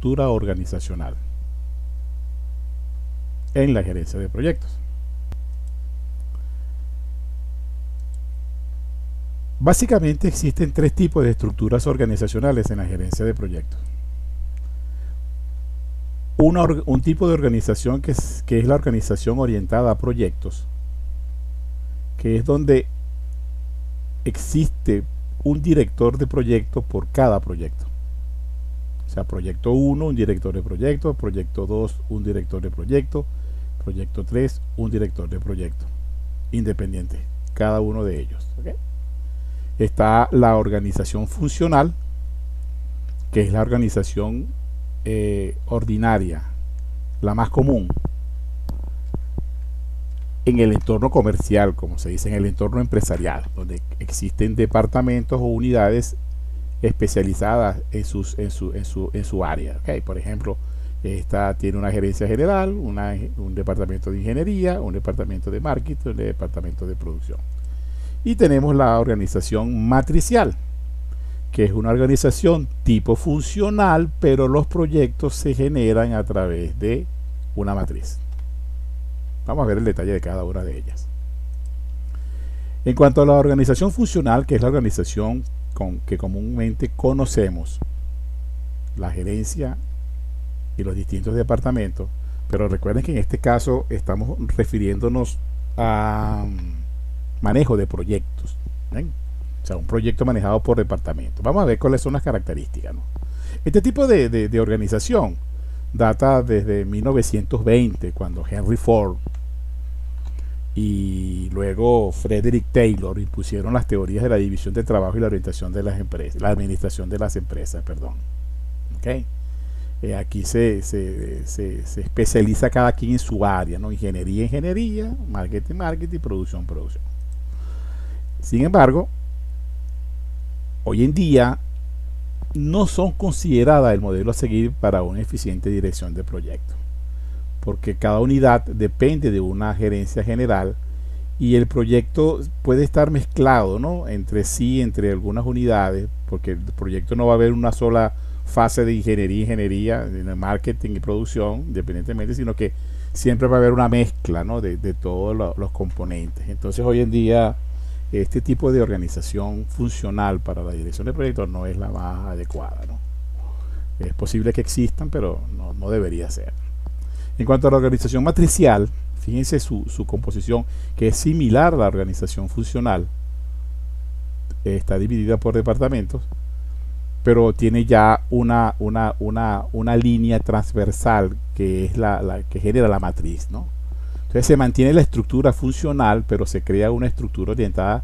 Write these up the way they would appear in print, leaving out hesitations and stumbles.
estructura organizacional en la gerencia de proyectos. Básicamente existen tres tipos de estructuras organizacionales en la gerencia de proyectos. Un tipo de organización que es la organización orientada a proyectos, que es donde existe un director de proyecto por cada proyecto. O sea, proyecto 1, un director de proyecto, proyecto 2, un director de proyecto, proyecto 3, un director de proyecto, independiente, cada uno de ellos. ¿Okay? Está la organización funcional, que es la organización ordinaria, la más común en el entorno comercial, como se dice, en el entorno empresarial, donde existen departamentos o unidades especializadas en su área. ¿Okay? Por ejemplo, esta tiene una gerencia general, un departamento de ingeniería, un departamento de marketing, un departamento de producción. Y tenemos la organización matricial, que es una organización tipo funcional, pero los proyectos se generan a través de una matriz. Vamos a ver el detalle de cada una de ellas. En cuanto a la organización funcional, que es la organización que comúnmente conocemos, la gerencia y los distintos departamentos, pero recuerden que en este caso estamos refiriéndonos a manejo de proyectos, ¿ven? O sea, un proyecto manejado por departamento. Vamos a ver cuáles son las características, ¿no? Este tipo de organización data desde 1920, cuando Henry Ford y luego Frederick Taylor impusieron las teorías de la división de trabajo y la orientación de las empresas, la administración de las empresas, perdón. ¿Okay? Aquí se especializa cada quien en su área, ¿no? Ingeniería, marketing, producción. Sin embargo, hoy en día no son consideradas el modelo a seguir para una eficiente dirección de proyectos, porque cada unidad depende de una gerencia general y el proyecto puede estar mezclado, ¿no? entre sí, entre algunas unidades, porque el proyecto no va a haber una sola fase de ingeniería, de marketing y producción independientemente, sino que siempre va a haber una mezcla, ¿no? de todos los componentes. Entonces hoy en día este tipo de organización funcional para la dirección de proyectos no es la más adecuada, ¿no? Es posible que existan, pero no debería ser. En cuanto a la organización matricial, fíjense su composición, que es similar a la organización funcional. Está dividida por departamentos, pero tiene ya una línea transversal que es la que genera la matriz, ¿no? Entonces se mantiene la estructura funcional, pero se crea una estructura orientada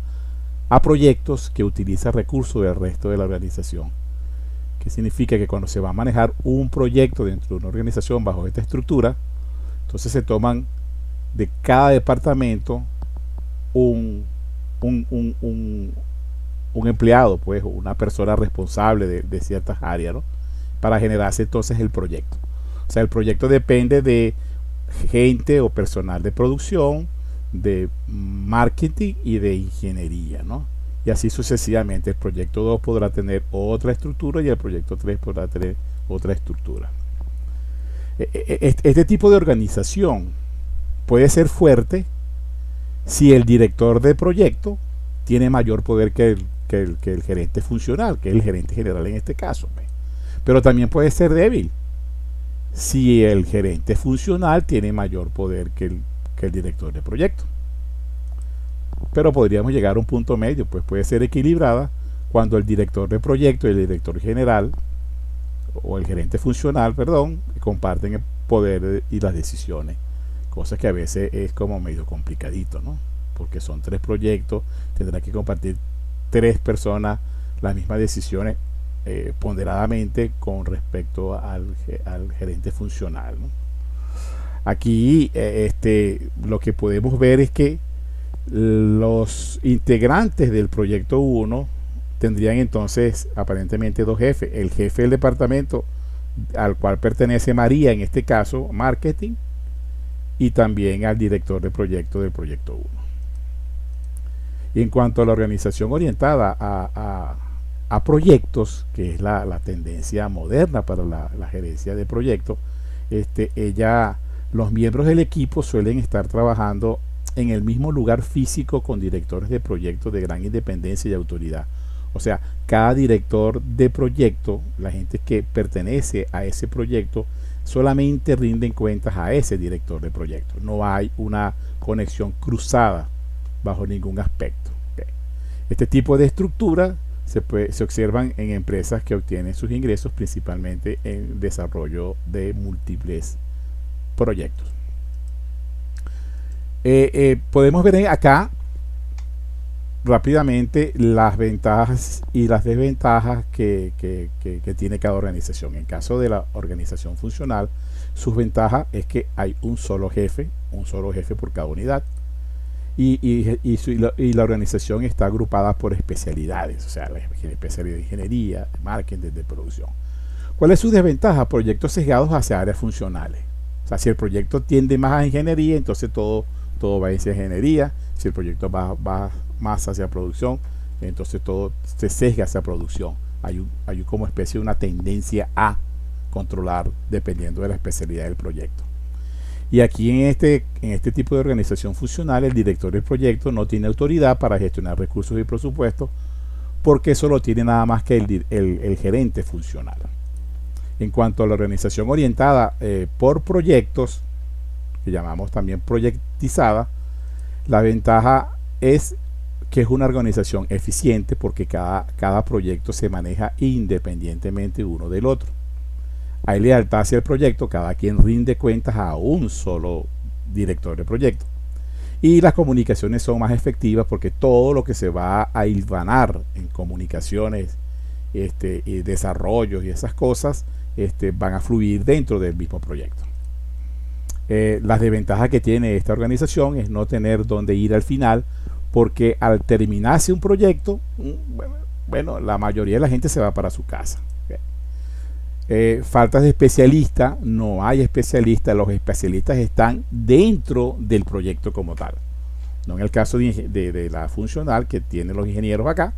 a proyectos que utiliza recursos del resto de la organización. ¿Qué significa? Que cuando se va a manejar un proyecto dentro de una organización bajo esta estructura, entonces se toman de cada departamento un empleado, pues, una persona responsable de ciertas áreas, ¿no? Para generarse entonces el proyecto. O sea, el proyecto depende de gente o personal de producción, de marketing y de ingeniería, ¿no? Y así sucesivamente. El proyecto 2 podrá tener otra estructura y el proyecto 3 podrá tener otra estructura. Este tipo de organización puede ser fuerte si el director de proyecto tiene mayor poder que el gerente funcional, que es el gerente general en este caso. Pero también puede ser débil si el gerente funcional tiene mayor poder que el director de proyecto. Pero podríamos llegar a un punto medio, pues puede ser equilibrada cuando el director de proyecto y el director general, o el gerente funcional, perdón, comparten el poder y las decisiones, cosa que a veces es como medio complicadito, ¿no? Porque son 3 proyectos, tendrá que compartir 3 personas las mismas decisiones ponderadamente con respecto al gerente funcional, ¿no? Aquí lo que podemos ver es que los integrantes del proyecto 1 tendrían entonces aparentemente 2 jefes: el jefe del departamento al cual pertenece María, en este caso marketing, y también al director de proyecto del proyecto 1. Y en cuanto a la organización orientada a proyectos, que es la tendencia moderna para la gerencia de proyectos, los miembros del equipo suelen estar trabajando en el mismo lugar físico con directores de proyectos de gran independencia y autoridad. O sea, cada director de proyecto, la gente que pertenece a ese proyecto, solamente rinden cuentas a ese director de proyecto. No hay una conexión cruzada bajo ningún aspecto. Okay. Este tipo de estructura se observan en empresas que obtienen sus ingresos principalmente en desarrollo de múltiples proyectos. Podemos ver acá rápidamente las ventajas y las desventajas que tiene cada organización. En caso de la organización funcional, sus ventajas es que hay un solo jefe por cada unidad, y la organización está agrupada por especialidades, o sea, la especialidad de ingeniería, de marketing, de producción. ¿Cuál es su desventaja? Proyectos sesgados hacia áreas funcionales. O sea, si el proyecto tiende más a ingeniería, entonces todo va hacia ingeniería. Si el proyecto va más hacia producción, entonces todo se sesga hacia producción. Hay como especie de una tendencia a controlar dependiendo de la especialidad del proyecto. Y aquí en este tipo de organización funcional, el director del proyecto no tiene autoridad para gestionar recursos y presupuestos, porque eso lo tiene nada más que el gerente funcional. En cuanto a la organización orientada por proyectos, que llamamos también proyectizada, la ventaja es que es una organización eficiente porque cada proyecto se maneja independientemente uno del otro. Hay lealtad hacia el proyecto, cada quien rinde cuentas a un solo director de proyecto. Y las comunicaciones son más efectivas porque todo lo que se va a hilvanar en comunicaciones y desarrollos y esas cosas van a fluir dentro del mismo proyecto. Las desventajas que tiene esta organización es no tener dónde ir al final, porque al terminarse un proyecto, bueno, la mayoría de la gente se va para su casa. Faltas de especialistas, no hay especialistas, los especialistas están dentro del proyecto como tal. No en el caso de la funcional que tienen los ingenieros acá.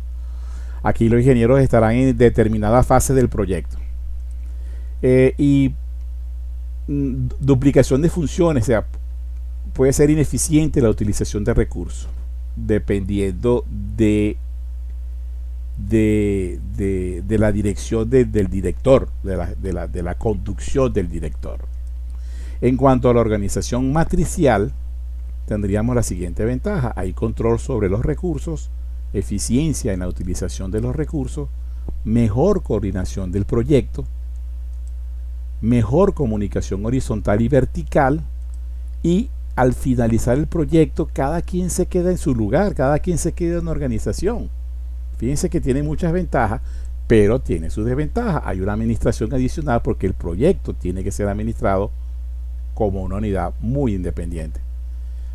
Aquí los ingenieros estarán en determinada fase del proyecto. Y duplicación de funciones, o sea, puede ser ineficiente la utilización de recursos dependiendo de la dirección del director, de la conducción del director. En cuanto a la organización matricial, tendríamos la siguiente ventaja: hay control sobre los recursos, eficiencia en la utilización de los recursos, mejor coordinación del proyecto, mejor comunicación horizontal y vertical, y al finalizar el proyecto cada quien se queda en su lugar, cada quien se queda en una organización. Fíjense que tiene muchas ventajas, pero tiene sus desventajas. Hay una administración adicional porque el proyecto tiene que ser administrado como una unidad muy independiente.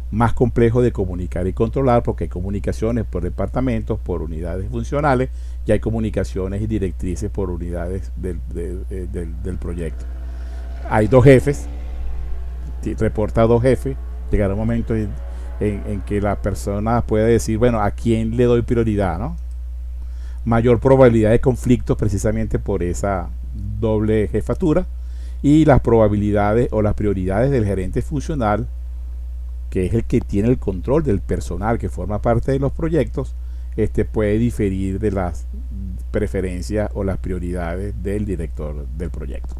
Más complejo de comunicar y controlar porque hay comunicaciones por departamentos, por unidades funcionales, y hay comunicaciones y directrices por unidades del proyecto. Hay dos jefes, reporta a dos jefes. Llegará un momento en que la persona puede decir, bueno, ¿a quién le doy prioridad, no? Mayor probabilidad de conflictos precisamente por esa doble jefatura, y las probabilidades o las prioridades del gerente funcional, que es el que tiene el control del personal que forma parte de los proyectos, puede diferir de las preferencias o las prioridades del director del proyecto.